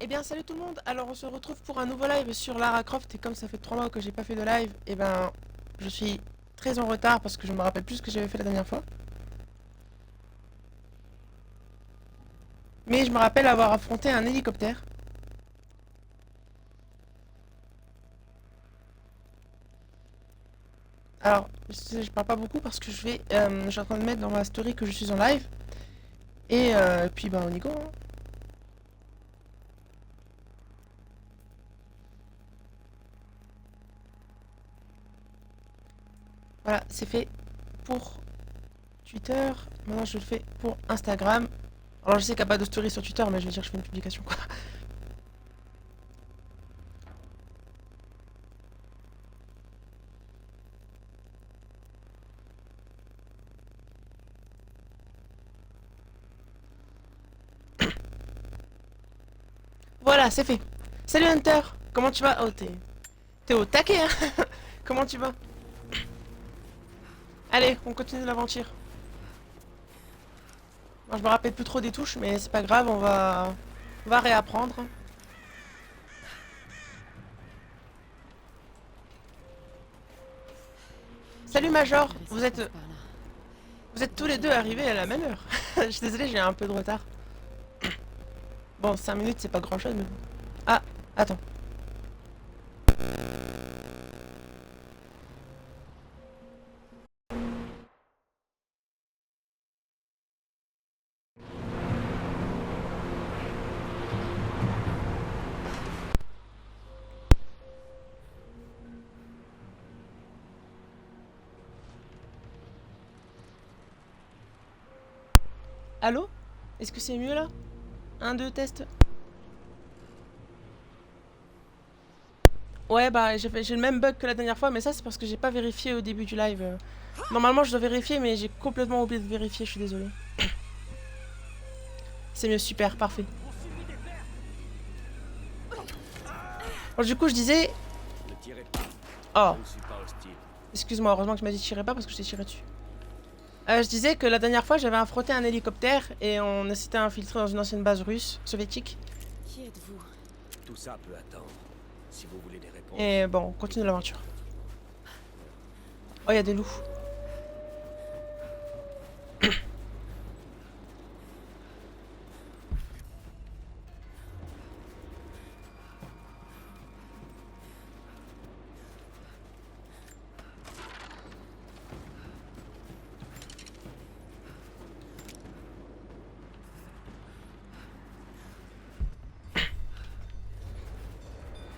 Eh bien salut tout le monde, alors on se retrouve pour un nouveau live sur Lara Croft et comme ça fait 3 mois que j'ai pas fait de live, eh ben je suis très en retard parce que je me rappelle plus ce que j'avais fait la dernière fois. Mais je me rappelle avoir affronté un hélicoptère. Alors, je parle pas beaucoup parce que je suis en train de mettre dans ma story que je suis en live. Et puis bah on y go, hein. Voilà, c'est fait pour Twitter. Maintenant je le fais pour Instagram. Alors je sais qu'il n'y a pas de story sur Twitter mais je veux dire que je fais une publication quoi. Voilà, c'est fait. Salut Hunter, comment tu vas? Oh t'es au taquet hein. Comment tu vas? Allez, on continue l'aventure. Moi, je me rappelle plus trop des touches, mais c'est pas grave, on va réapprendre. Salut Major, Dirais vous ça êtes, passe par là. vous êtes tous les deux arrivés à la même heure. Je suis désolée, j'ai un peu de retard. Bon, 5 minutes, c'est pas grand chose, mais bon. Ah, attends. Allô? Est-ce que c'est mieux là? Un, deux, test. Ouais, bah j'ai le même bug que la dernière fois, mais ça c'est parce que j'ai pas vérifié au début du live. Normalement, je dois vérifier, mais j'ai complètement oublié de vérifier, je suis désolée. C'est mieux, super, parfait. Alors, du coup, je disais. Ne tirez pas, Oh, je ne suis pas hostile. excuse-moi, heureusement que tu m'as dit de tirer pas parce que je t'ai tiré dessus. Je disais que la dernière fois, j'avais affronté un hélicoptère et on s'était infiltré dans une ancienne base russe, soviétique. Qui êtes-vous? Tout ça peut attendre. Si vous voulez des réponses. Et bon, on continue l'aventure. Oh, il y a des loups.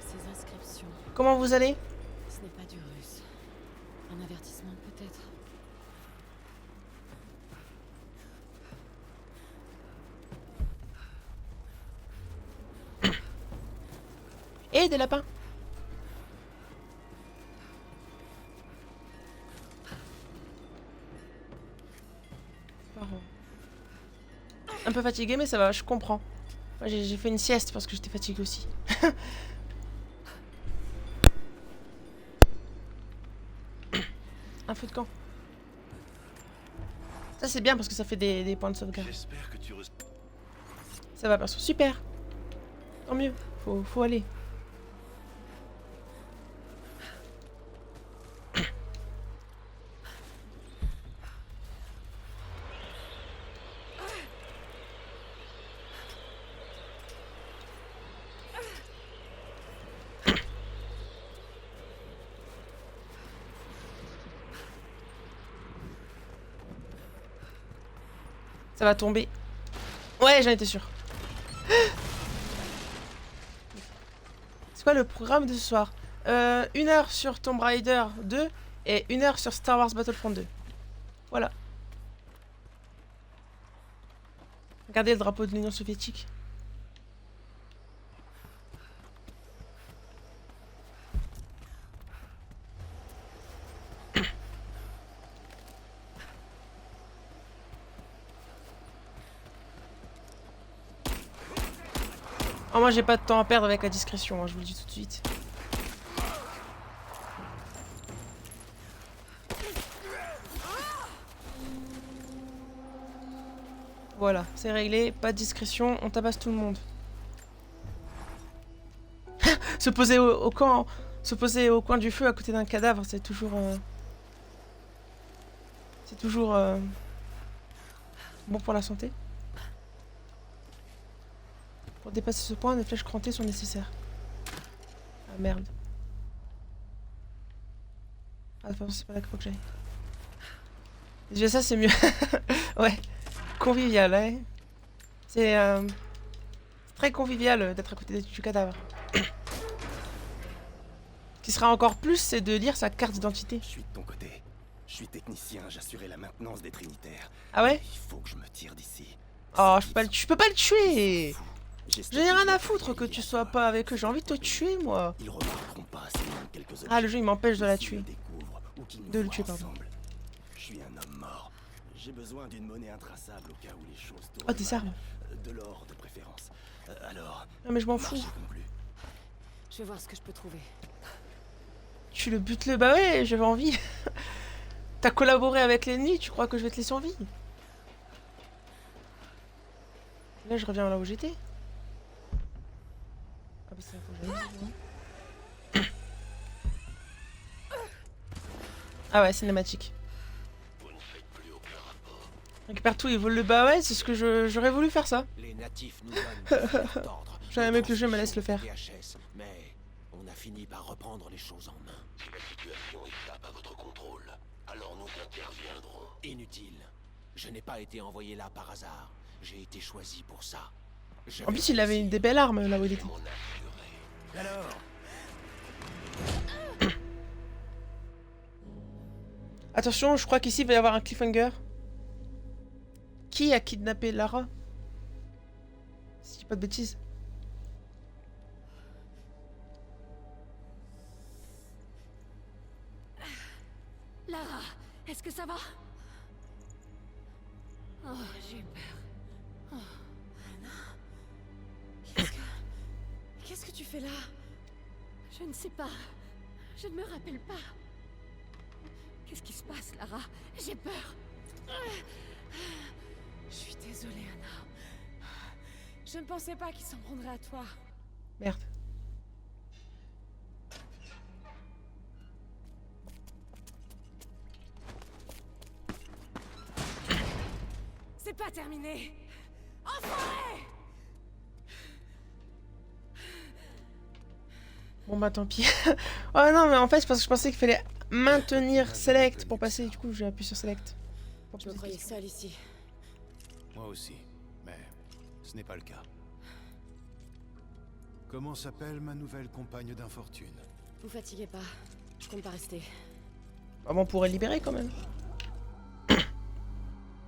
Ces inscriptions, Comment vous allez? ce n'est pas du russe. Un avertissement peut-être. Et des lapins. Pardon. Un peu fatigué, mais ça va, je comprends. Moi, j'ai fait une sieste parce que j'étais fatiguée aussi. Un feu de camp. Ça, c'est bien parce que ça fait des points de sauvegarde. J'espère que tu Ça va, perso. Super. Tant mieux. Faut aller. Ça va tomber. Ouais, j'en étais sûre. C'est quoi le programme de ce soir? 1 heure sur Tomb Raider 2 et 1 heure sur Star Wars Battlefront 2. Voilà. Regardez le drapeau de l'Union soviétique. Oh, moi j'ai pas de temps à perdre avec la discrétion, hein, je vous le dis tout de suite. Voilà, c'est réglé, pas de discrétion, on tabasse tout le monde. Se poser au camp, se poser au coin du feu à côté d'un cadavre, c'est toujours... c'est toujours... bon pour la santé. Pour dépasser ce point, des flèches crantées sont nécessaires. Ah merde. Ah, de toute façon, c'est pas là qu'il faut que j'aille. Déjà ça, c'est mieux. Ouais. Convivial, ouais. C'est très convivial d'être à côté du cadavre. Ce qui sera encore plus, c'est de lire sa carte d'identité. Je suis de ton côté. Je suis technicien, j'assurais la maintenance des Trinitaires. Ah ouais? Il faut que je me tire d'ici. Oh, je peux pas le tuer! J'ai J'en ai rien à foutre que tu sois pas avec eux, j'ai envie de te tuer, moi. Ils remarqueront pas assez loin quelques objets. Ah, le jeu, il m'empêche de la S'ils tuer. le découvrent, ou qu'ils nous De le voient tuer, pardon. ensemble. Je suis un homme mort. J'ai besoin d'une monnaie intraçable au cas où les choses tournent Oh, des mal. armes. De l'or de préférence. Alors, Non, mais je m'en fous. marche conclu. Je vais voir ce que je peux trouver. Tu le butes le... Bah ouais, j'avais envie. T'as collaboré avec l'ennemi, tu crois que je vais te laisser en vie? Là, je reviens là où j'étais. Ah bah c'est là faut que j'aille, hein. Ah ouais, cinématique. Récupère tout, ils volent le bas, ouais, c'est ce que j'aurais voulu faire ça. Les natifs nous donnent des ordres. J'aurais aimé que le jeu me laisse le faire. DHS, mais on a fini par reprendre les choses en main. Si la situation échappe à votre contrôle, alors nous interviendrons. Inutile. Je n'ai pas été envoyé là par hasard. J'ai été choisi pour ça. Je En vais plus, il avait des belles armes là où il était. M'en assurer. Alors, Attention, je crois qu'ici il va y avoir un cliffhanger. Qui a kidnappé Lara? Si je dis pas de bêtises. Lara, est-ce que ça va? Oh, j'ai eu peur. Oh, Anna. Qu'est-ce que tu fais là? Je ne sais pas. Je ne me rappelle pas. Qu'est-ce qui se passe, Lara? J'ai peur. Je suis désolée, Anna. Je ne pensais pas qu'il s'en prendrait à toi. Merde. C'est pas terminé. Enfoiré! Bon bah tant pis. Oh non mais en fait je pensais qu'il fallait maintenir select pour passer, du coup j'ai appuyé sur select. Pour Je me poser des croyais questions. seule ici. Moi aussi, mais ce n'est pas le cas. Comment s'appelle ma nouvelle compagne d'infortune? Vous fatiguez pas. Je compte pas rester. Ah bon, on pourrait libérer quand même.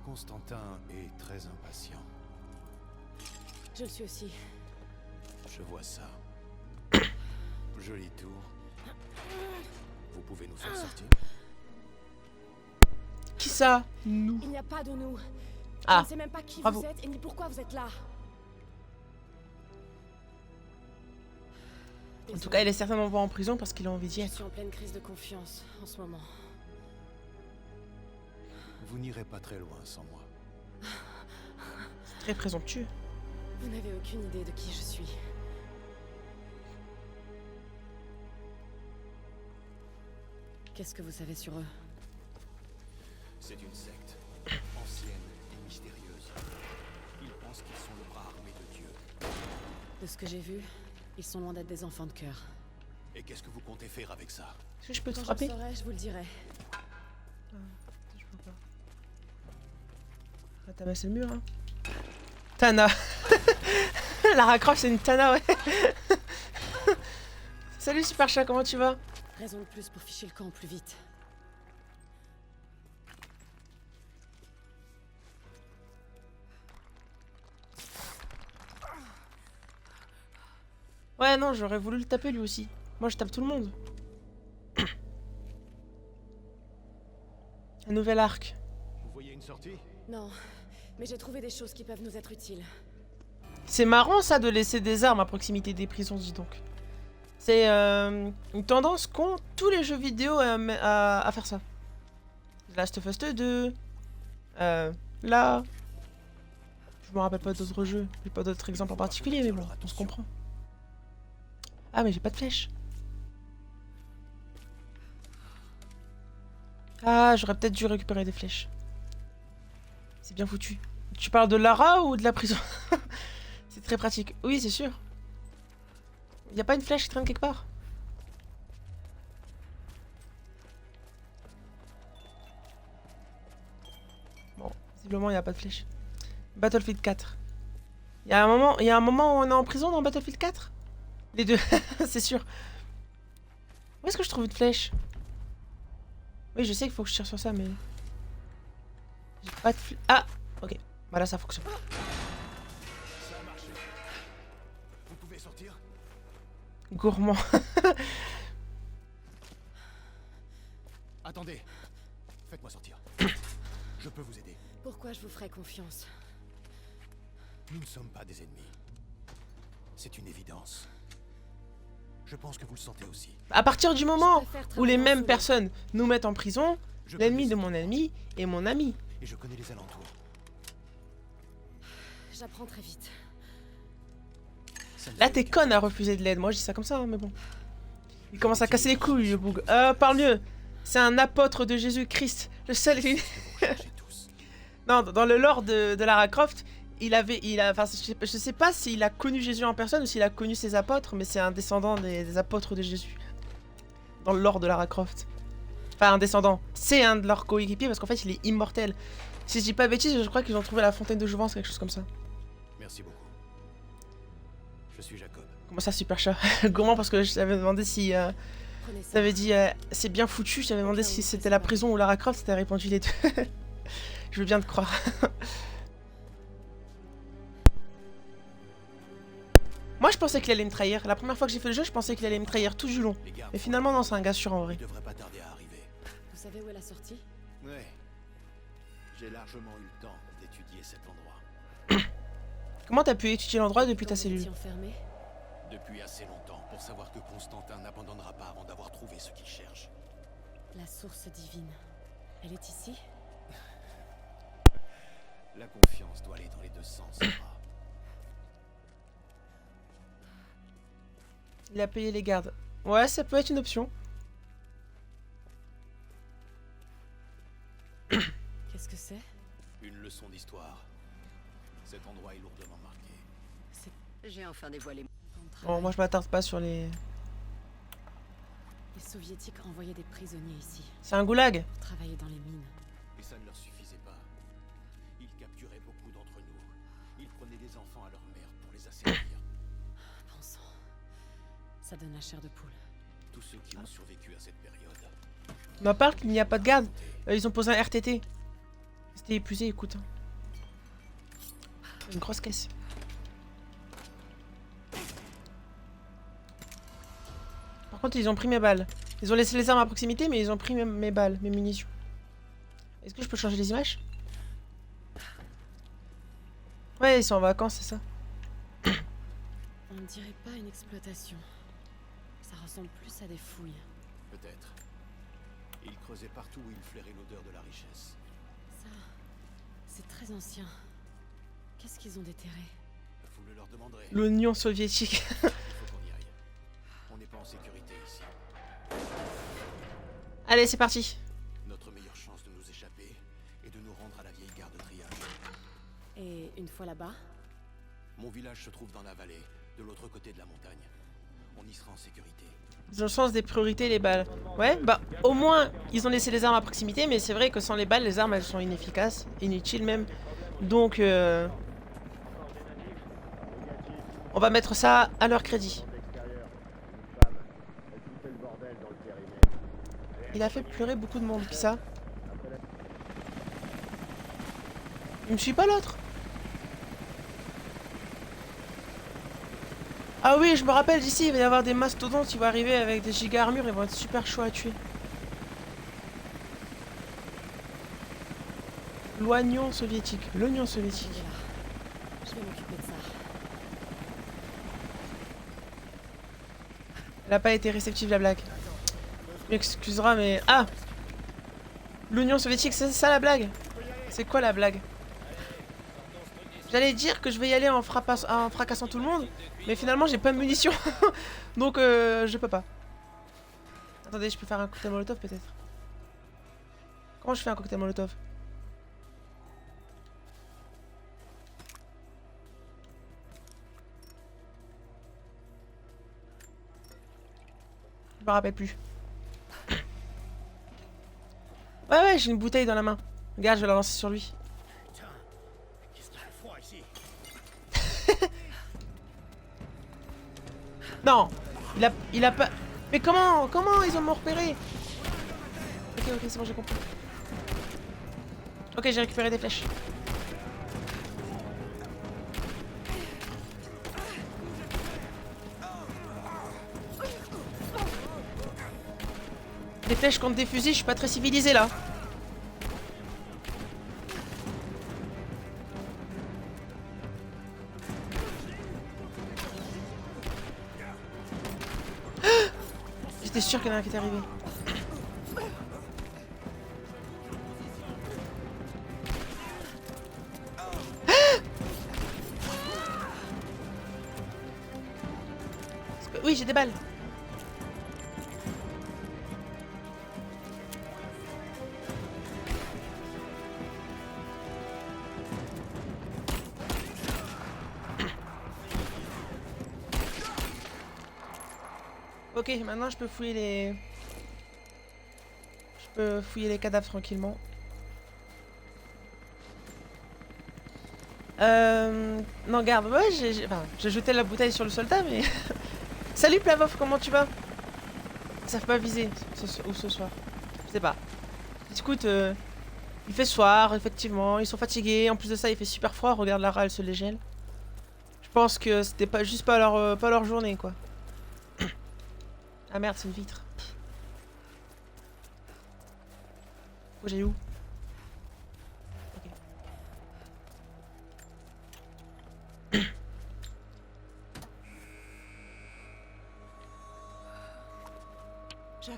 Constantin est très impatient. Je le suis aussi. Je vois ça. Joli tour. Vous pouvez nous faire sortir? Qui ça? Nous. Il n'y a pas de nous. Je Ah, ne sais même pas qui bravo. vous êtes et ni pourquoi vous êtes là. En tout cas, il est certainement pas en prison parce qu'il a envie d'y Je être. suis en pleine crise de confiance en ce moment. Vous n'irez pas très loin sans moi. C'est très présomptueux. Vous n'avez aucune idée de qui je suis. Qu'est-ce que vous savez sur eux? C'est une secte, ancienne et mystérieuse. Ils pensent qu'ils sont le bras armé de Dieu. De ce que j'ai vu, ils sont loin d'être des enfants de cœur. Et qu'est-ce que vous comptez faire avec ça? Est-ce que je peux te Quand je frapper? le saurai, je vous le dirai. Je peux pas. Ah, t'as massé le mur, hein. Tana. Lara Croft, c'est une Tana, ouais. Salut Super Chat, comment tu vas? Raison de plus pour ficher le camp au plus vite. Ouais, non, j'aurais voulu le taper lui aussi. Moi, je tape tout le monde. Un nouvel arc. Vous voyez une sortie? Non, mais j'ai trouvé des choses qui peuvent nous être utiles. C'est marrant ça de laisser des armes à proximité des prisons, dis donc. C'est une tendance qu'ont tous les jeux vidéo à faire ça. Last of Us 2. Là. Je me rappelle pas d'autres jeux. J'ai pas d'autres exemples en particulier, mais bon, on se comprend. Ah, mais j'ai pas de flèche. Ah, j'aurais peut-être dû récupérer des flèches. C'est bien foutu. Tu parles de Lara ou de la prison? C'est très pratique. Oui, c'est sûr. Y a pas une flèche qui traîne quelque part? Bon, visiblement il y a pas de flèche. Battlefield 4. Il y a un moment où on est en prison dans Battlefield 4? Les deux, c'est sûr. Où est-ce que je trouve une flèche? Oui, je sais qu'il faut que je tire sur ça, mais... J'ai pas de flèche. Ah! Ok. Voilà, ça fonctionne. Ça a marché. Vous pouvez sortir? Gourmand. Attendez. Faites-moi sortir. Je peux vous aider. Pourquoi je vous ferais confiance? Nous ne sommes pas des ennemis. C'est une évidence. Je pense que vous le sentez aussi. À partir du moment Je préfère où les travailler en mêmes solo. personnes nous mettent en prison, Je l'ennemi connais de cette mon endroit. ennemi est mon ami. Et je connais les alentours. J'apprends très vite. Ça ne Là, fait t'es aucun conne à doute. refuser de l'aide. Moi, je dis ça comme ça, hein, mais bon. Il commence à casser les couilles, le boug. Parle mieux. C'est un apôtre de Jésus-Christ. Le seul... C'est ce que vous recherchez tous. Non, dans le lore de Lara Croft, enfin, je sais pas s'il a connu Jésus en personne ou s'il a connu ses apôtres, mais c'est un descendant des apôtres de Jésus. Dans le lore de Lara Croft. Enfin, un descendant. C'est un de leurs coéquipiers parce qu'en fait, il est immortel. Si je dis pas de bêtises, je crois qu'ils ont trouvé la fontaine de jouvence, quelque chose comme ça. Merci beaucoup. Je suis Jacob. Comment ça, super chat? Gourmand, parce que je t'avais demandé si... Prenez ça. T'avais dit c'est bien foutu, je t'avais demandé si c'était la prison ou Lara Croft, t'as répondu les deux. Je veux bien te croire. Moi je pensais qu'il allait me trahir. La première fois que j'ai fait le jeu, je pensais qu'il allait me trahir tout du long. Les gardes Mais finalement non, c'est un gars sûr en vrai. ne devraient pas tarder à arriver. Vous savez où est la sortie? Ouais. J'ai largement eu le temps d'étudier cet endroit. Comment t'as pu étudier l'endroit depuis ta Quand vous étiez cellule? enfermé? Depuis assez longtemps pour savoir que Constantin n'abandonnera pas avant d'avoir trouvé ce qu'il cherche. La source divine. Elle est ici? La confiance doit aller dans les deux sens, Sarah. Il a payé les gardes. Ouais, ça peut être une option. Qu'est-ce que c'est? Une leçon d'histoire. Cet endroit est lourdement marqué. J'ai enfin dévoilé mon Bon, moi je m'attarde pas sur les... Les soviétiques envoyaient des prisonniers ici C'est un goulag. pour travailler dans les mines. Et ça ne leur suffisait pas. Ils capturaient beaucoup d'entre nous. Ils prenaient des enfants à leur mère pour les asservir. Bon sang. Ça donne la chair de poule. Tous ceux qui ont survécu à cette période. Ma part qu'il n'y a pas de garde. Ils ont posé un RTT. C'était épuisé, écoute. Une grosse caisse. Par contre, ils ont pris mes balles. Ils ont laissé les armes à proximité, mais ils ont pris mes balles, mes munitions. Est-ce que je peux changer les images? Ouais, ils sont en vacances, c'est ça. On ne dirait pas une exploitation. Ça ressemble plus à des fouilles. Peut-être. Ils creusaient partout où ils flairaient l'odeur de la richesse. Ça, c'est très ancien. Qu'est-ce qu'ils ont déterré? Vous le leur demanderez. L'Union soviétique. Il faut qu'on y aille. On n'est pas en sécurité ici. Allez, c'est parti. Notre meilleure chance de nous échapper est de nous rendre à la vieille gare de triage. Et une fois là-bas, Mon village se trouve dans la vallée, de l'autre côté de la montagne. On y sera en sécurité. Ils ont le sens des priorités, les balles. Ouais, bah au moins, ils ont laissé les armes à proximité, mais c'est vrai que sans les balles, les armes, elles sont inefficaces, inutiles même. Donc, on va mettre ça à leur crédit. Il a fait pleurer beaucoup de monde, qui ça? Il me suit pas l'autre? Ah oui, je me rappelle d'ici, il va y avoir des mastodontes qui vont arriver avec des giga armures, ils vont être super chauds à tuer. L'Union soviétique, l'Union soviétique. voilà. Je vais m'occuper de ça. Elle a pas été réceptive la blague. Tu m'excuseras mais... Ah! L'Union soviétique, c'est ça la blague? C'est quoi la blague? J'allais dire que je vais y aller en fracassant tout le monde, mais finalement j'ai pas de munitions. Donc je peux pas. Attendez, je peux faire un cocktail molotov peut-être. Comment je fais un cocktail molotov? Je me rappelle plus. Ouais, j'ai une bouteille dans la main. Regarde, je vais la lancer sur lui. Putain, qu'est-ce qu'il fait froid ici? Non, il a pas... Mais comment ils ont m'ont repéré? Ok, c'est bon, j'ai compris. Ok, j'ai récupéré des flèches. Des flèches contre des fusils, je suis pas très civilisé là. J'étais sûr qu'il y en a un qui était arrivé. Oui, j'ai des balles. Ok, maintenant je peux fouiller les... Je peux fouiller les cadavres tranquillement. Non, garde, ouais, j'ai jeté la bouteille sur le soldat, mais... Salut Plavov, comment tu vas? Ils savent pas viser ce soir. Je sais pas. Écoute, il fait soir, effectivement, ils sont fatigués. En plus de ça, il fait super froid, regarde Lara, elle se les gèle. Je pense que c'était pas juste pas leur journée, quoi. Ah merde, c'est une vitre. Oh, j'ai où?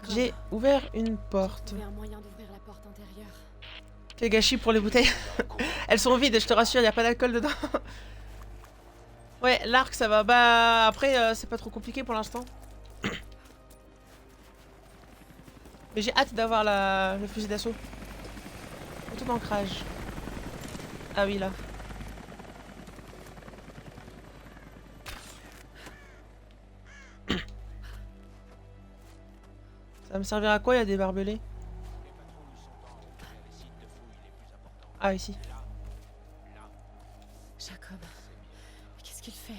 J'ai ouvert une porte. Trouver un moyen d'ouvrir la porte intérieure. Quel gâchis pour les bouteilles. Elles sont vides, je te rassure, il y a pas d'alcool dedans. Ouais, l'arc ça va. Bah après, c'est pas trop compliqué pour l'instant. Mais j'ai hâte d'avoir le fusil d'assaut. Auto d'ancrage. Ah oui, là. Ça va me servir à quoi? Il y a des barbelés. Ah, ici. Jacob, qu'est-ce qu'il fait?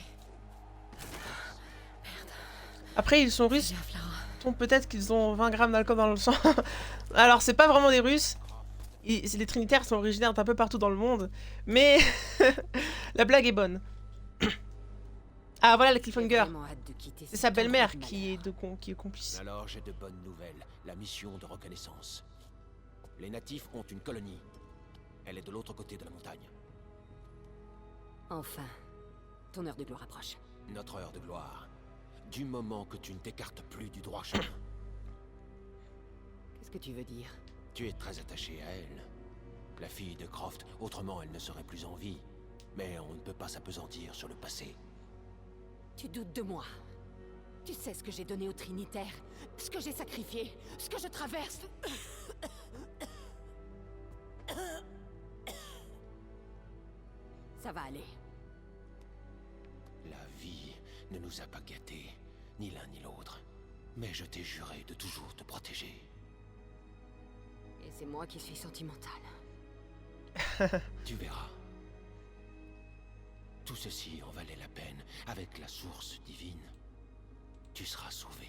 Après, ils sont russes. Gaffe, Lara. Donc peut-être qu'ils ont 20 grammes d'alcool dans le sang. Alors, c'est pas vraiment des Russes. Les Trinitaires sont originaires d'un peu partout dans le monde. Mais la blague est bonne. Ah, voilà le cliffhanger. C'est sa belle-mère qui est complice. Alors j'ai de bonnes nouvelles. La mission de reconnaissance. Les natifs ont une colonie. Elle est de l'autre côté de la montagne. Enfin, ton heure de gloire approche. Notre heure de gloire. Du moment que tu ne t'écartes plus du droit chemin. Qu'est-ce que tu veux dire? Tu es très attaché à elle. La fille de Croft, autrement elle ne serait plus en vie. Mais on ne peut pas s'appesantir sur le passé. Tu doutes de moi. Tu sais ce que j'ai donné aux Trinitaires, ce que j'ai sacrifié, ce que je traverse. Ça va aller. La vie ne nous a pas gâtés, ni l'un ni l'autre. Mais je t'ai juré de toujours te protéger. Et c'est moi qui suis sentimentale. Tu verras. Tout ceci en valait la peine. Avec la source divine, tu seras sauvé.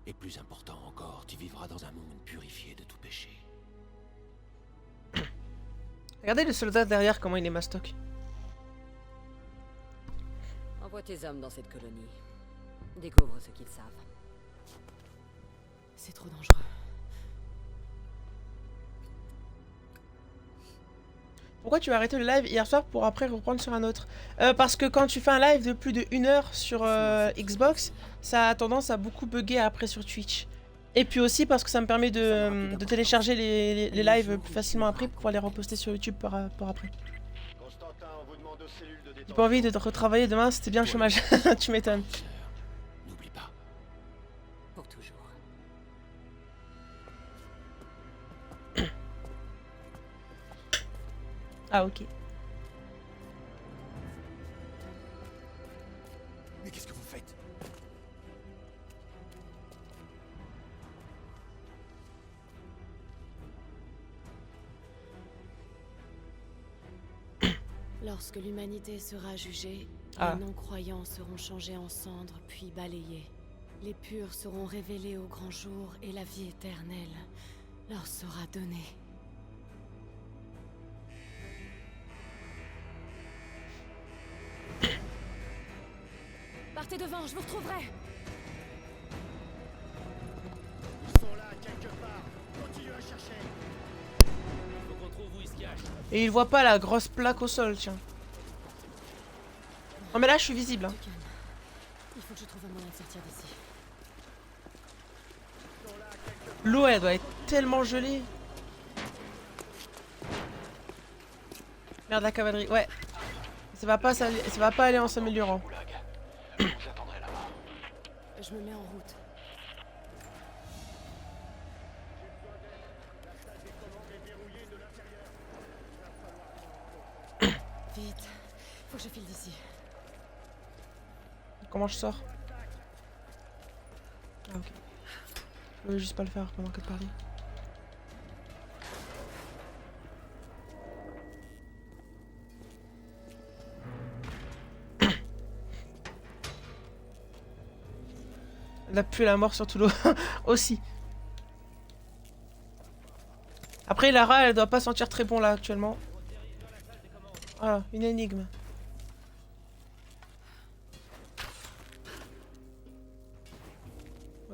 Et plus important encore, tu vivras dans un monde purifié de tout péché. Regardez le soldat derrière, comment il est mastoc. Envoie tes hommes dans cette colonie. Découvre ce qu'ils savent. C'est trop dangereux. Pourquoi tu as arrêté le live hier soir pour après reprendre sur un autre? Parce que quand tu fais un live de plus de 1 heure sur Xbox, ça a tendance à beaucoup bugger après sur Twitch. Et puis aussi parce que ça me permet de télécharger les lives plus facilement après pour pouvoir les reposter sur YouTube par après. Constantin J'ai pas envie de retravailler demain, c'était bien le chômage. Tu m'étonnes. N'oublie pas. Pour toujours. Ah ok. Mais qu'est-ce que vous faites? Lorsque l'humanité sera jugée, Ah. les non-croyants seront changés en cendres puis balayés. Les purs seront révélés au grand jour et la vie éternelle leur sera donnée. Partez devant, je vous retrouverai. Ils sont là, quelque part. Continue à chercher. Faut qu'on trouve où ils se cachent. Et il voit pas la grosse plaque au sol, tiens. Non mais là je suis visible. Hein. Du calme. Il faut que je trouve un moyen de sortir d'ici. L'eau elle doit être tellement gelée. Merde la cavalerie, ouais. Ça va pas aller en s'améliorant. Je vous attendrai là-bas. Je me mets en route. Vite, faut que je file d'ici. Comment je sors? Ah ok. Je voulais juste pas le faire pendant que de parler. La pluie et la mort sur tout l'eau aussi. Après Lara elle doit pas sentir très bon là actuellement. Voilà, une énigme.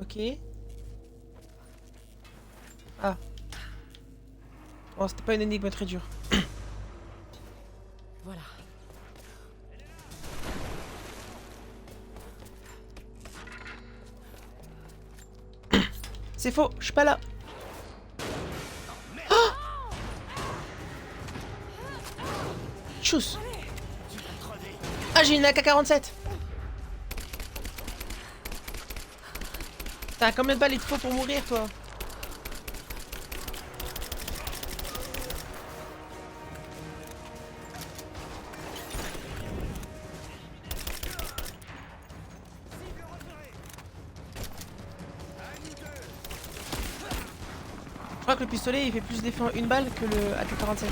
Ok. Ah. Bon, c'était pas une énigme très dure. Voilà. C'est faux, je suis pas là. Tchuss. Ah, j'ai une AK-47. T'as combien de balles il te faut pour mourir, toi? Je crois que le pistolet il fait plus d'effet en une balle que le AK-47.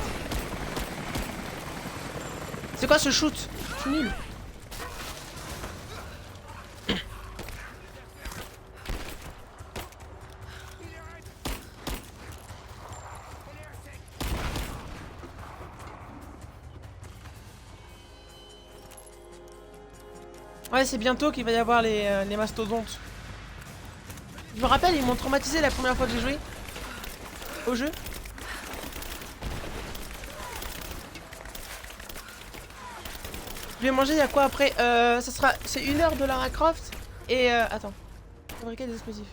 C'est quoi ce shoot? Je suis nul. Ouais, c'est bientôt qu'il va y avoir les mastodontes. Je me rappelle, ils m'ont traumatisé la première fois que j'ai joué au jeu. Je vais manger, il y a quoi après? C'est 1 heure de Lara Croft et attends. Fabriquer des explosifs.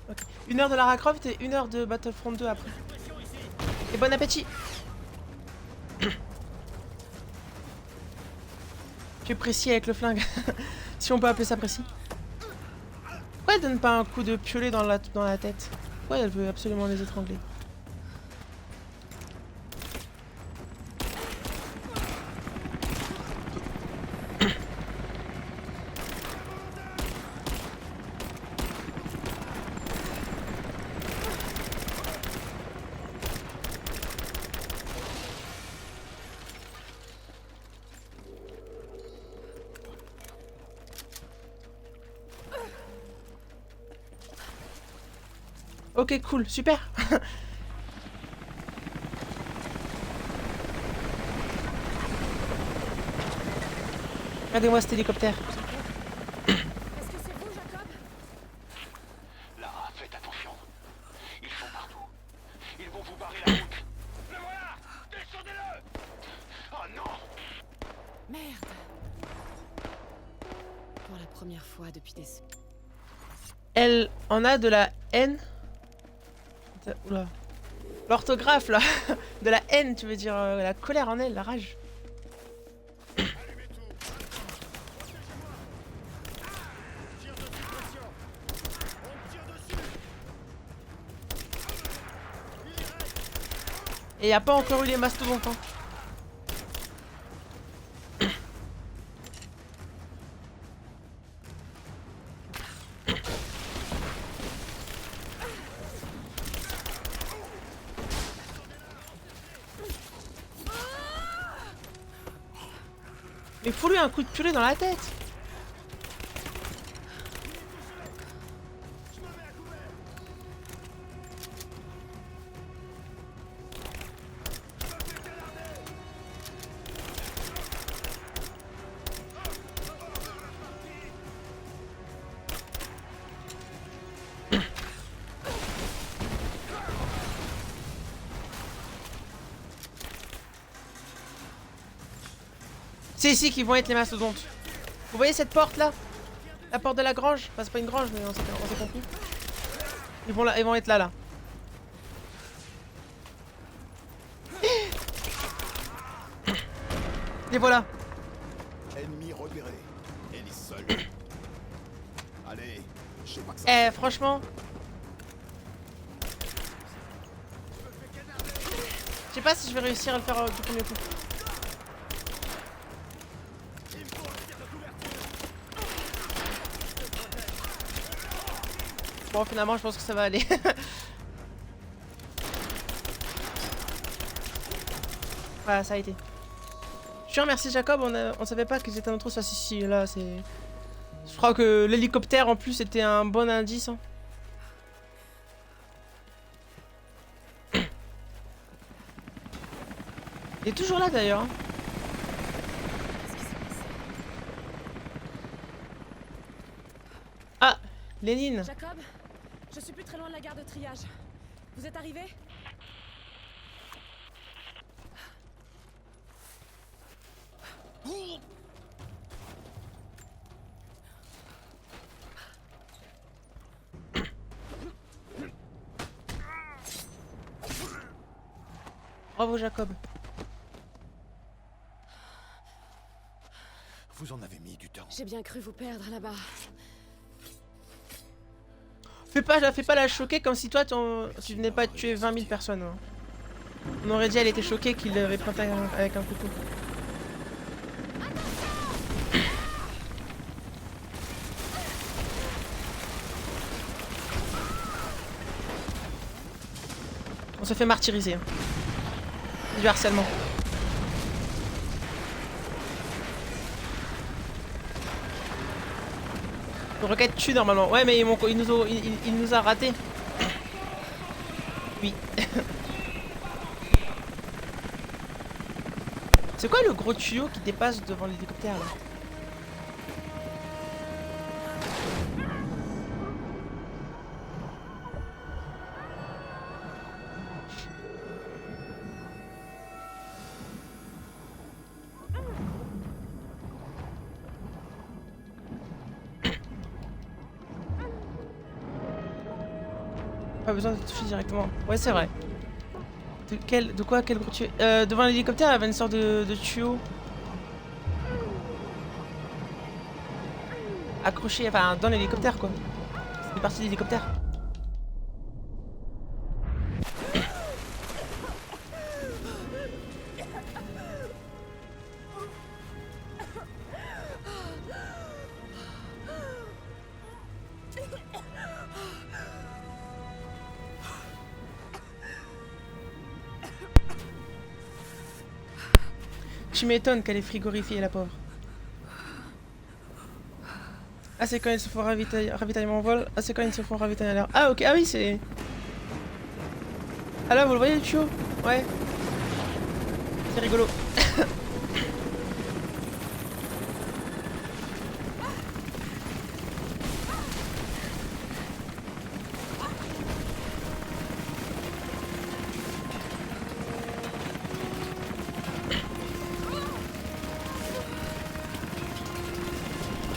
Ok. 1 heure de Lara Croft et 1 heure de Battlefront 2 après. Et bon appétit. Tu es précis avec le flingue. Si on peut appeler ça précis. Pourquoi elle donne pas un coup de piolet dans la tête? Pourquoi elle veut absolument les étrangler? Ok, cool, super. Regardez-moi cet hélicoptère. Est-ce que c'est vous, Jacob? Lara, faites attention. Ils sont partout. Ils vont vous barrer la route. Le voilà. Descendez-le. Oh non. Merde. Pour la première fois depuis des... Elle en a de la haine. Oula. L'orthographe là. De la haine, tu veux dire la colère en elle, la rage. Et y a pas encore eu les mastodontes. Hein. Mais fous-lui un coup de purée dans la tête. C'est ici qu'ils vont être les mastodontes. Vous voyez cette porte là? La porte de la grange? Enfin c'est pas une grange mais on s'est compris. Ils vont être là. Et voilà. Ennemi repéré. Ellie seule. Allez, je sais pas que ça. Franchement. Je sais pas si je vais réussir à le faire du premier coup. Bon finalement je pense que ça va aller. Voilà ça a été. Je te remercie Jacob, on savait pas qu'ils étaient dans notre face ici, là c'est... Je crois que l'hélicoptère en plus était un bon indice. Hein. Il est toujours là d'ailleurs. Hein. Ah, Lénine. Jacob, je suis plus très loin de la gare de triage. Vous êtes arrivé? Bravo Jacob. Vous en avez mis du temps. J'ai bien cru vous perdre là-bas. Fais pas la choquer comme si toi tu venais pas de tuer 20 000 personnes. Hein. On aurait dit elle était choquée qu'il l'avait planté avec un couteau. On se fait martyriser. Hein. Du harcèlement. Le roquette tue normalement. Ouais mais il nous a raté. Oui. C'est quoi le gros tuyau qui dépasse devant l'hélicoptère là? Pas besoin de toucher directement. Ouais, c'est vrai. De quoi? Quel gros tuyau? Devant l'hélicoptère, il y avait une sorte de tuyau. Accroché, enfin, dans l'hélicoptère, quoi. C'est parti de l'hélicoptère. Tu m'étonnes qu'elle est frigorifiée, la pauvre. Ah, c'est quand ils se font ravitaillement en vol. Ah, c'est quand ils se font ravitailler à l'air. Ah, ok. Ah oui, c'est... Ah là, vous le voyez, le tuyau? Ouais. C'est rigolo.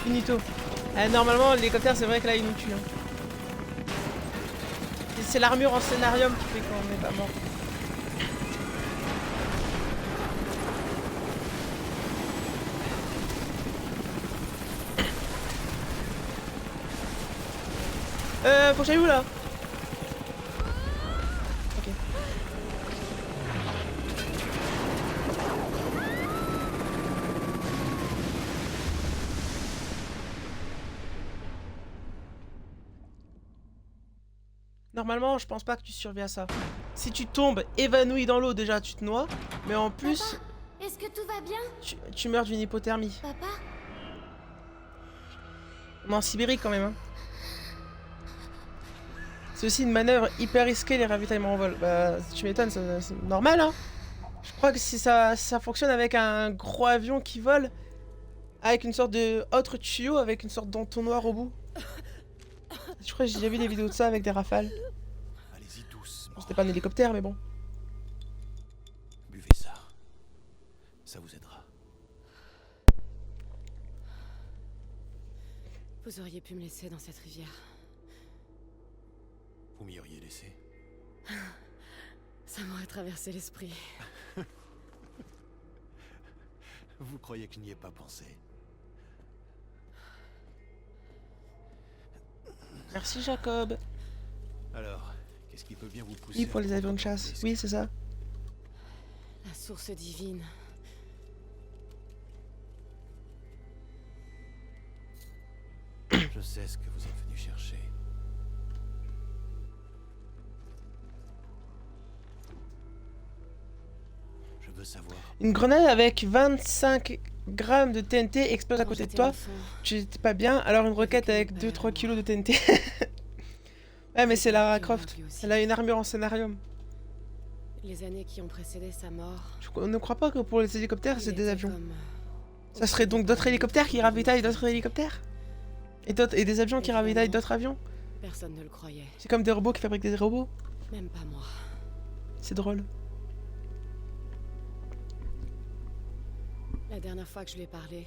Finito. Normalement, l'hélicoptère, c'est vrai que là, il nous tue. Hein. C'est l'armure en scénarium qui fait qu'on n'est pas mort. Faut que j'aille où là? Ok. Normalement, je pense pas que tu survis à ça. Si tu tombes évanoui dans l'eau, déjà tu te noies. Mais en plus, Papa, est-ce que tout va bien? tu meurs d'une hypothermie. Papa? On est en Sibérie quand même. Hein. C'est aussi une manœuvre hyper risquée, les ravitaillements en vol. Bah, tu m'étonnes, c'est normal, hein. Je crois que si ça fonctionne avec un gros avion qui vole, avec une sorte de autre tuyau, avec une sorte d'entonnoir au bout. Je crois que j'ai déjà vu des vidéos de ça avec des rafales. Allez-y doucement. C'était pas un hélicoptère, mais bon. Buvez ça. Ça vous aidera. Vous auriez pu me laisser dans cette rivière. Vous m'y auriez laissé. Ça m'aurait traversé l'esprit. Vous croyez que je n'y ai pas pensé? Merci Jacob. Alors, qu'est-ce qui peut bien vous pousser Oui, pour à les prendre avions de autant chasse. risques? Oui, c'est ça. La source divine. Je sais ce que vous êtes venu chercher. Je veux savoir. Une grenade avec 25 grammes de TNT explose à Quand côté de j'étais toi. enfant, Tu étais pas bien, alors une roquette avec vécu 2-3 une kilos de TNT. Ouais, mais c'est Lara J'ai Croft. vécu aussi. Elle a une armure en scénarium. Les années qui ont précédé sa mort. On ne croit pas que pour les hélicoptères, il c'est des était avions. comme, Ça serait donc d'autres hélicoptères qui ravitaillent d'autres hélicoptères et des avions qui Évidemment. ravitaillent d'autres avions. Personne ne le croyait. C'est comme des robots qui fabriquent des robots. Même pas moi. C'est drôle. La dernière fois que je lui ai parlé,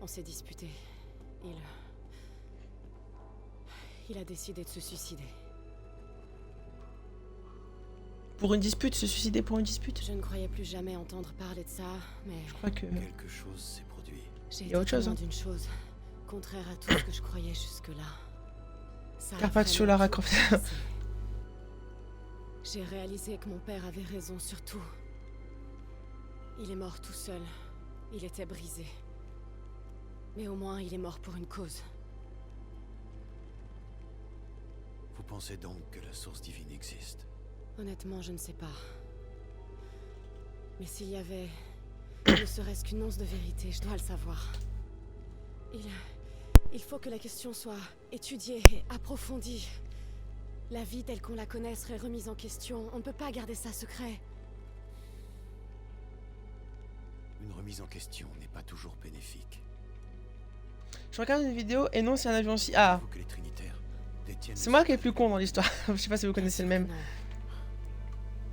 on s'est disputé. Il a décidé de se suicider. Pour une dispute, se suicider pour une dispute. Je ne croyais plus jamais entendre parler de ça, mais Je crois que... Quelque chose s'est produit. j'ai y a autre chose, témoin hein. d'une chose, contraire à tout ce que je croyais jusque-là. Ça a Carpaccio vraiment Lara tout Croft. bouleversé. J'ai réalisé que mon père avait raison sur tout. Il est mort tout seul. Il était brisé. Mais au moins, il est mort pour une cause. Vous pensez donc que la source divine existe? Honnêtement, je ne sais pas. Mais s'il y avait ne serait-ce qu'une once de vérité, je dois le savoir. Il faut que la question soit étudiée et approfondie. La vie telle qu'on la connaît serait remise en question. On ne peut pas garder ça secret. Une remise en question n'est pas toujours bénéfique. Je regarde une vidéo et non, c'est un avion aussi. Ah, Il faut que les Trinitaires détiennent c'est le moi qui est le secret plus con dans l'histoire. Je sais pas si vous connaissez le même. Non.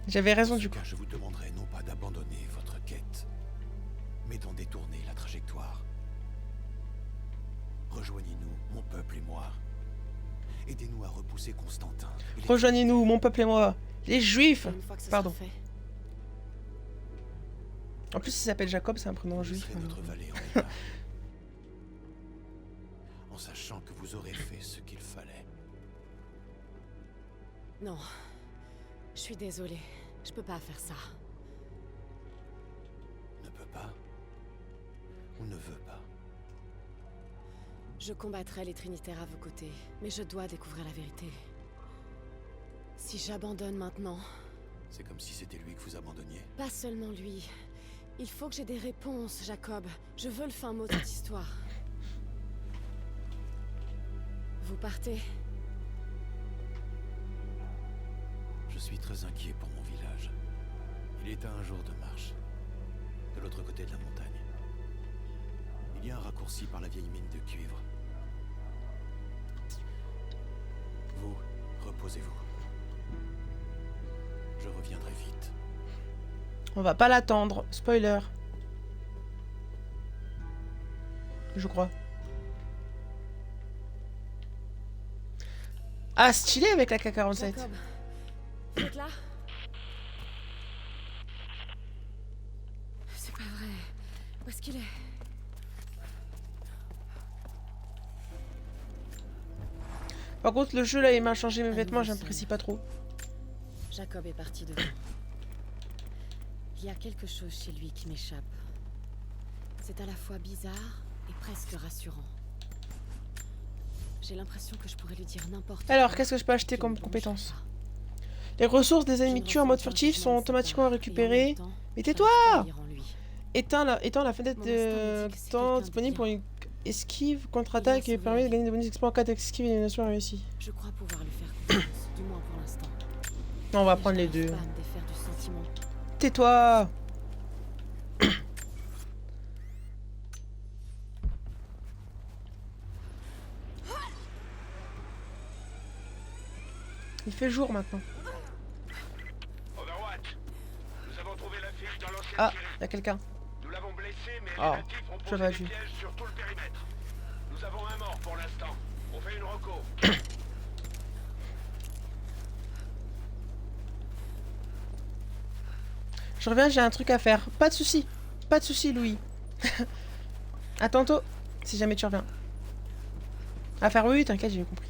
J'avais raison Dans du ce coup. cas, je vous demanderai non pas d'abandonner votre quête, mais d'en détourner la trajectoire. Rejoignez-nous, mon peuple et moi. Aidez-nous à repousser Constantin. et les Rejoignez-nous, mon peuple et moi. Les juifs. Une fois que ce Pardon. sera fait, En plus, il s'appelle Jacob, c'est un prénom Vous juif. laisserez notre vallée en état. En sachant que vous aurez fait ce qu'il fallait. non. Je suis désolée. Je peux pas faire ça. Ne peut pas. Ou ne veut pas. Je combattrai les Trinitaires à vos côtés, mais je dois découvrir la vérité. Si j'abandonne maintenant, C'est comme si c'était lui que vous abandonniez. pas seulement lui. Il faut que j'ai des réponses, Jacob. Je veux le fin mot de cette histoire. Vous partez? Je suis très inquiet pour mon village. Il est à un jour de marche. De l'autre côté de la montagne. Il y a un raccourci par la vieille mine de cuivre. Vous, reposez-vous. Je reviendrai vite. On va pas l'attendre. Spoiler. Je crois. Ah, stylé avec la K-47. Jacob, vous êtes là? C'est pas vrai. Où est-ce qu'il est? Par contre, le jeu là, il m'a changé mes Un vêtements, nouveau j'apprécie pas trop. Jacob est parti devant. Il y a quelque chose chez lui qui m'échappe. C'est à la fois bizarre et presque rassurant. J'ai l'impression que je pourrais lui dire n'importe Alors, quoi, qu'est-ce que je peux acheter qu'il comme ne compétence? bronchera Les ressources des pas. ennemis Je ne tués en mode ressens pas le furtif jugement sont de automatiquement Sapar, et en récupérées. même temps, Mais j'arrive tais-toi! pas à lire en lui. Éteins la fenêtre Mon instinct me de dit que c'est temps quelqu'un de disponible pour bien. une esquive, contre-attaque Il et m'a permet de sauvé. gagner des bonus exploits en cas d'esquive et d'élimination réussie. Je crois pouvoir lui faire confiance, du moins pour l'instant. On va Mais prendre je les n'arrive deux. pas à me défaire du sentiment. Tais-toi! Il fait jour maintenant. Overwatch, nous avons trouvé la fille dans l'ancienne Ah, scierie. y a quelqu'un. Nous l'avons blessée, mais Oh, les natifs ont je posé l'ai des vu. pièges sur tout le périmètre. Nous avons un mort pour l'instant. On fait une reco. Je reviens, j'ai un truc à faire. Pas de soucis. Pas de soucis, Louis. À tantôt, si jamais tu reviens. À faire, oui, t'inquiète, j'ai compris.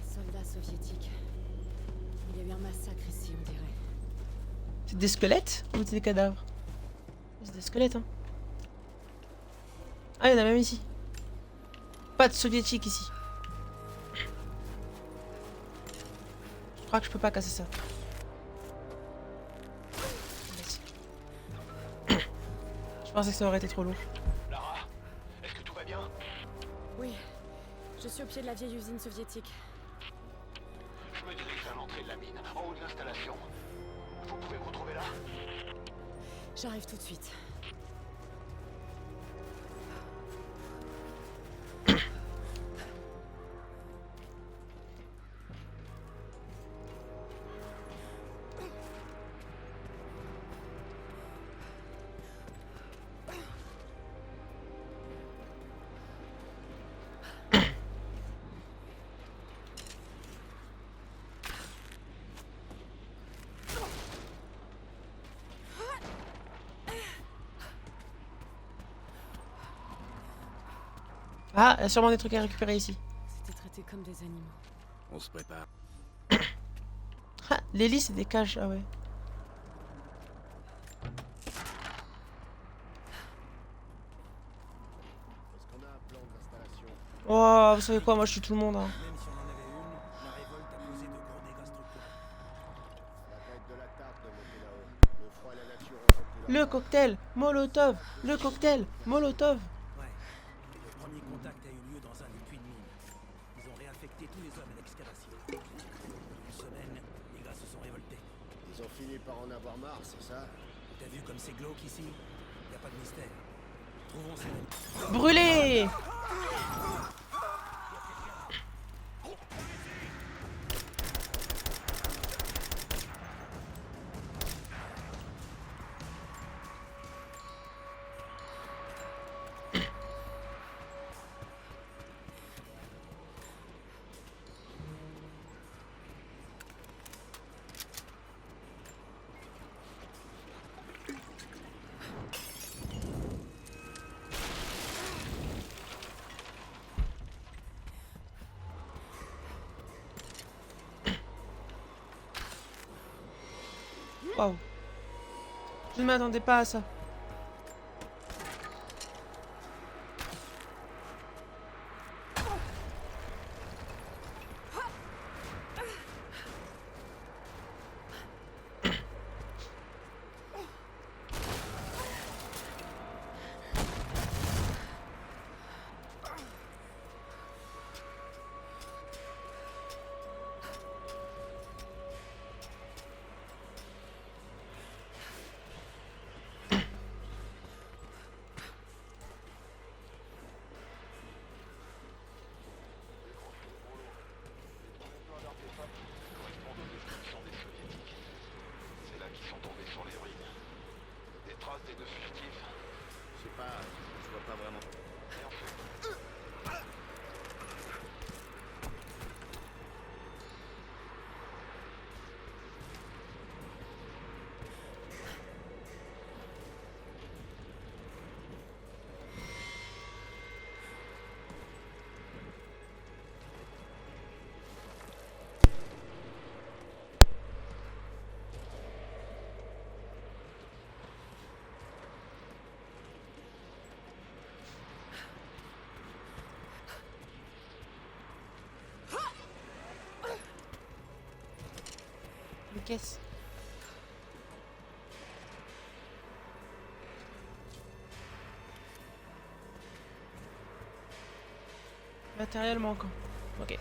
Soldats soviétiques. Il y a eu un massacre ici, on dirait. C'est des squelettes ou c'est des cadavres? C'est des squelettes, hein. Ah, il y en a même ici. Pas de soviétiques ici. Je crois que je peux pas casser ça. Vas-y. Je pensais que ça aurait été trop lourd. Lara, est-ce que tout va bien? Oui, je suis au pied de la vieille usine soviétique. Je me dirige vers l'entrée de la mine, en haut de l'installation. Vous pouvez me retrouver là? J'arrive tout de suite. Ah, il y a sûrement des trucs à récupérer ici. C'était traité comme des animaux. On se prépare. Ah, les lits, c'est des cages. Ah ouais. Est-ce qu'on a un plan de l'installation? Oh, vous savez quoi, moi je suis tout le monde. Hein. Même si on en avait une, la révolte a causé de gros dégâts structurels. La tête de la tarte de monter là-haut. Le froid et la nature ont repris leur Le place. cocktail Molotov. Le cocktail Molotov. Ouais. Le premier contact a eu lieu dans un des puits de mine. Ils ont réaffecté tous les hommes à l'excavation. Une semaine, les gars se sont révoltés. Ils ont fini par en avoir marre, c'est ça? T'as vu comme c'est glauque ici? Y a pas de mystère. Trouvons ces... Brûlé. Waouh. Je ne m'attendais pas à ça. caisse. Matériel manquant. Ok.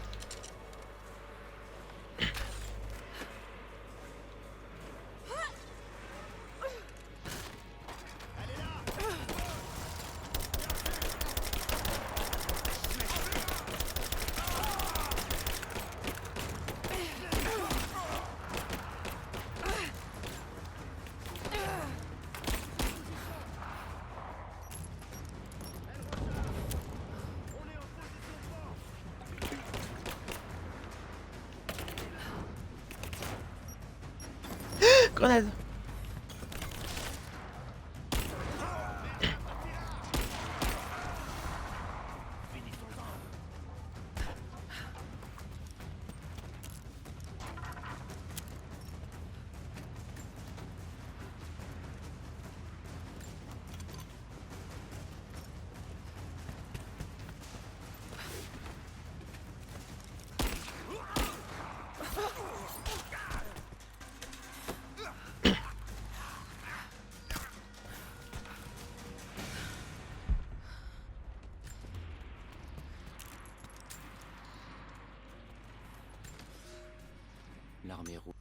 Grenade. L'armée rouge.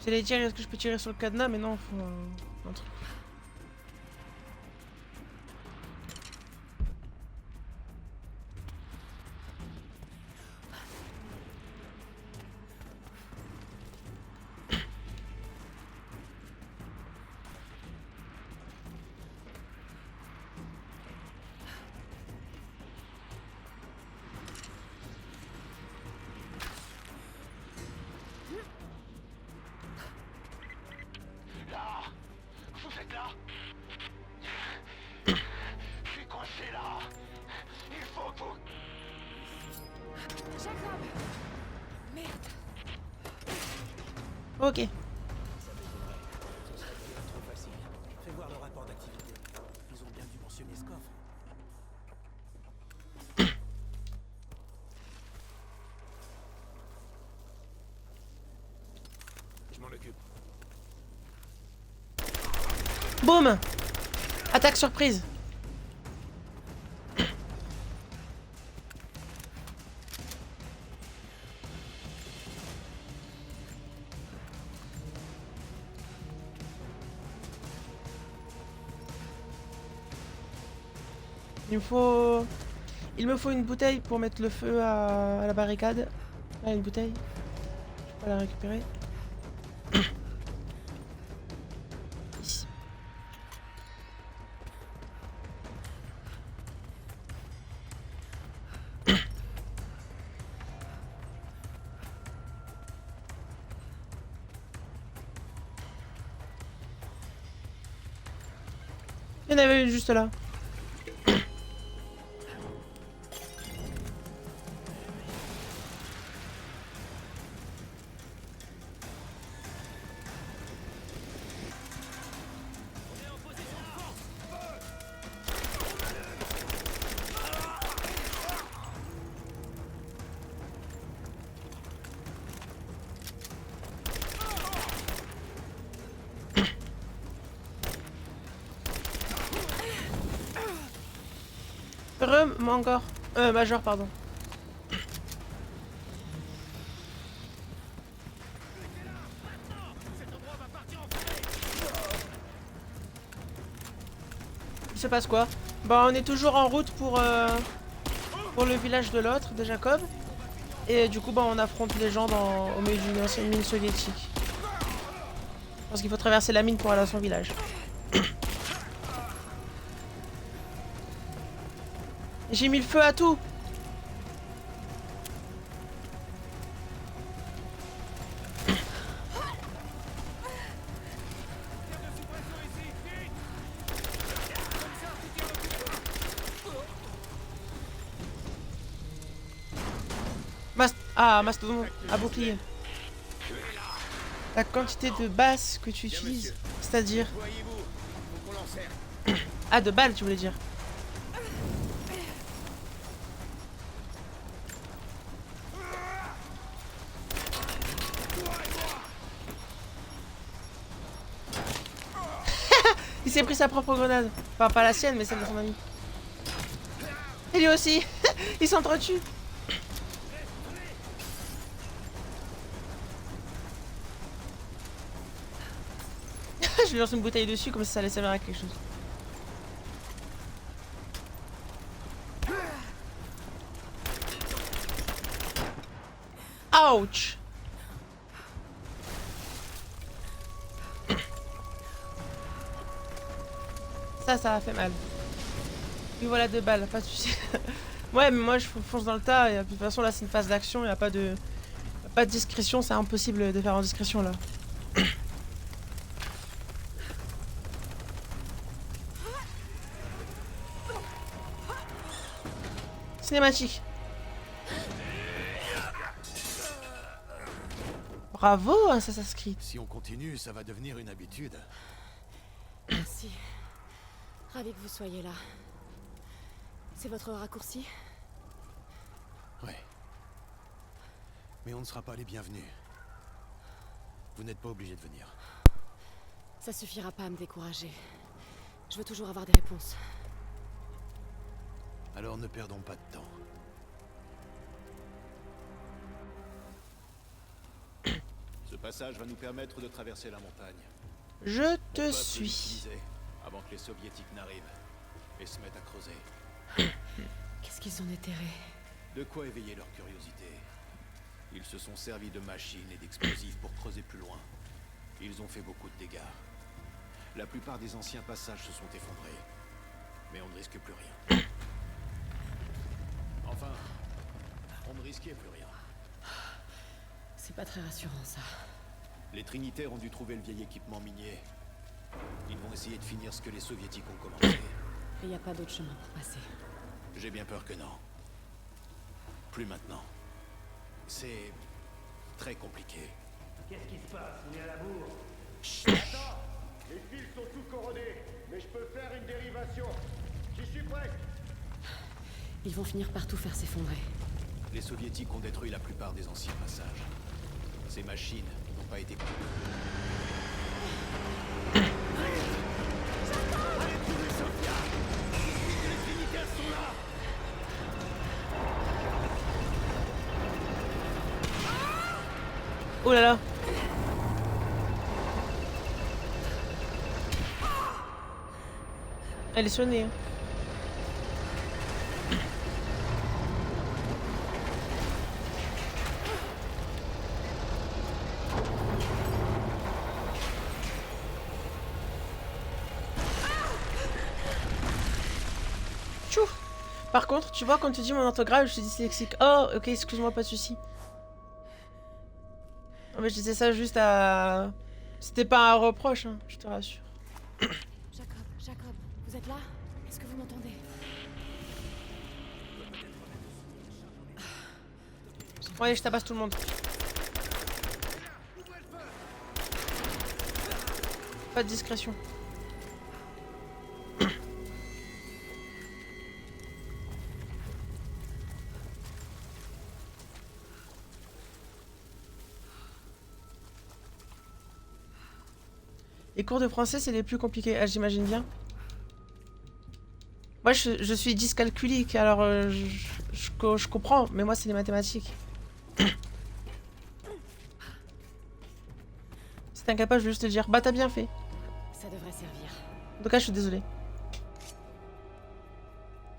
J'allais dire, est-ce que je peux tirer sur le cadenas, mais non, faut un truc. Là, vous êtes là. Je suis coincé là. Il faut que vous... Jacob! Merde! Ok. Ça m'étonnerait. Ce serait peut-être trop facile. Fais voir le rapport d'activité. Ils ont bien dû mentionner ce coffre. Je m'en occupe. Boum. Attaque surprise. Il me faut une bouteille pour mettre le feu à la barricade. Là, une bouteille. Je peux la récupérer. Ici. Il y en avait une juste là. Encore. Major, pardon. Il se passe quoi? Bah on est toujours en route pour le village de l'autre, de Jacob. Et du coup bah on affronte les gens au milieu d'une ancienne mine soviétique. Parce qu'il faut traverser la mine pour aller à son village. J'ai mis le feu à tout. Bah, Ah, mastodon à bouclier. La quantité de basses que tu utilises, c'est-à-dire... Voyez-vous, faut qu'on l'encercle. Ah, de balles, tu voulais dire. Il s'est pris sa propre grenade. Enfin, pas la sienne, mais celle de son ami. Et lui aussi. Ils s'entretuent. Je lui lance une bouteille dessus, comme ça allait servir à quelque chose. Ouch. Ça a fait mal. Et voilà 2 balles, pas de soucis. Ouais, mais moi je fonce dans le tas et de toute façon là c'est une phase d'action, il n'y a pas de discrétion, c'est impossible de faire en discrétion là. Cinématique. Bravo Assassin's Creed. Si on continue, ça va devenir une habitude. Merci. Ravi que vous soyez là. C'est votre raccourci? Ouais. Mais on ne sera pas les bienvenus. Vous n'êtes pas obligés de venir. Ça suffira pas à me décourager. Je veux toujours avoir des réponses. Alors ne perdons pas de temps. Ce passage va nous permettre de traverser la montagne. Je te Mon peuple suis. l'utilisait avant que les soviétiques n'arrivent et se mettent à creuser. Qu'est-ce qu'ils ont déterré? De quoi éveiller leur curiosité. Ils se sont servis de machines et d'explosifs pour creuser plus loin. Ils ont fait beaucoup de dégâts. La plupart des anciens passages se sont effondrés. Mais on ne risque plus rien. Enfin, on ne risquait plus rien. C'est pas très rassurant ça. Les Trinitaires ont dû trouver le vieil équipement minier. Ils vont essayer de finir ce que les Soviétiques ont commencé. Il n'y a pas d'autre chemin pour passer. J'ai bien peur que non. Plus maintenant. C'est très compliqué. Qu'est-ce qui se passe? On est à la bourre. Attends, les fils sont tous corrodés, mais je peux faire une dérivation. J'y suis presque. Ils vont finir par tout faire s'effondrer. Les Soviétiques ont détruit la plupart des anciens passages. Ces machines n'ont pas été coupées. Oh là là. Elle est sonnée. Hein. Tchou. Par contre, tu vois, quand tu dis mon orthographe, je suis dyslexique. Oh, ok, excuse-moi, pas de soucis. Non, mais je disais ça juste à... C'était pas un reproche, hein, je te rassure. Jacob, vous êtes là? Est-ce que vous m'entendez? Ouais, je tabasse tout le monde. Pas de discrétion. Les cours de français, c'est les plus compliqués. Ah, j'imagine bien. Moi, je suis dyscalculique, alors je comprends, mais moi, c'est les mathématiques. Si t'es incapable, je vais juste te dire, bah t'as bien fait. Ça devrait servir. En tout cas, je suis désolée.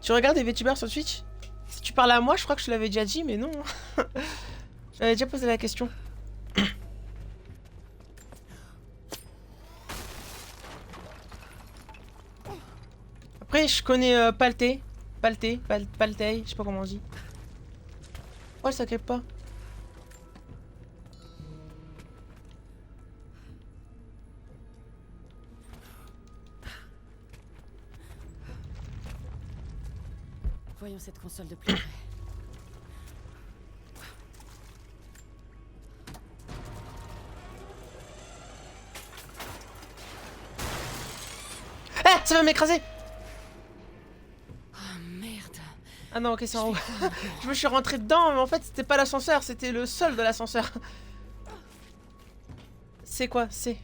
Tu regardes des VTubers sur Twitch? Si tu parles à moi, je crois que je te l'avais déjà dit, mais non. J'avais déjà posé la question. Après, je connais Palté, Paltei, je sais pas comment on dit. Ouais, ça crève pas. Voyons cette console de plus près. ça va m'écraser! Oh merde. Ah non, ok, c'est en haut. Je me suis rentré dedans, mais en fait, c'était pas l'ascenseur, c'était le sol de l'ascenseur. C'est quoi? C'est...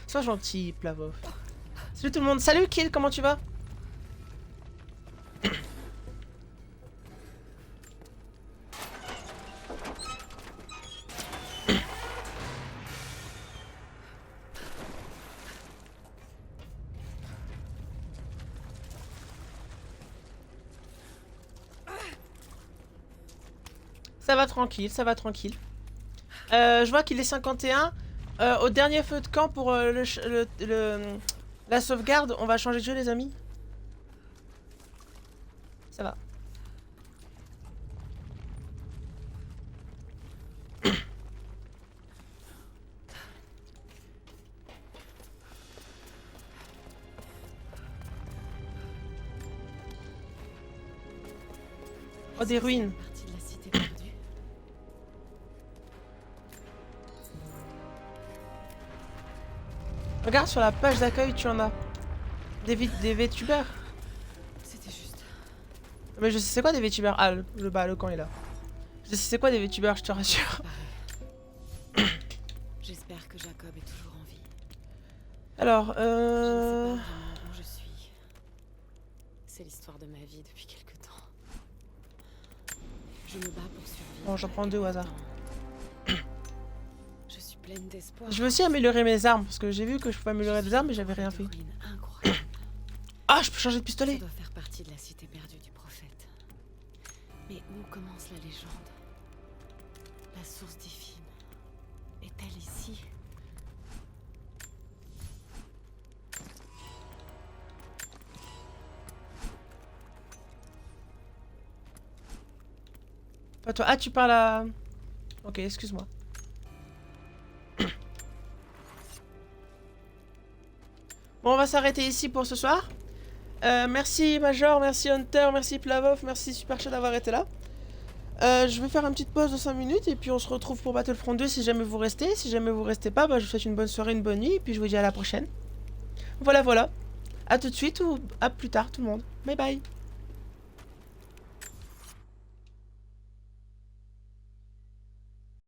Sois gentil, Plavov. Salut tout le monde. Salut Kill, comment tu vas? Ça va tranquille, ça va tranquille. Je vois qu'il est 51. Au dernier feu de camp pour la sauvegarde, on va changer de jeu les amis. Ça va. Oh, des ruines. Partie de la cité perdue. Regarde sur la page d'accueil, tu en as. Des VTubers. C'était juste. Mais je sais c'est quoi des VTubers. Ah, le camp est là. Je sais c'est quoi des VTubers, je te rassure. J'espère que Jacob est toujours en vie. Alors, Je ne sais pas vraiment où je suis. C'est l'histoire de ma vie depuis quelque temps. Je me bats pour survivre. Bon, j'en prends deux au hasard. Je suis pleine d'espoir. Je veux aussi améliorer mes armes, parce que j'ai vu que je pouvais améliorer des armes, mais j'avais rien fait. Incroyable. Ah, je peux changer de Ça pistolet. doit faire partie de la cité perdue du prophète. Mais où commence la légende? La source divine est-elle ici? Pas toi. Ah, tu parles à... Ok, excuse-moi. Bon, on va s'arrêter ici pour ce soir. Merci Major, merci Hunter, merci Plavov, merci Superchat d'avoir été là. Je vais faire une petite pause de 5 minutes et puis on se retrouve pour Battlefront 2 si jamais vous restez. Si jamais vous restez pas, bah, je vous souhaite une bonne soirée, une bonne nuit et puis je vous dis à la prochaine. Voilà, voilà. À tout de suite ou à plus tard tout le monde. Bye bye.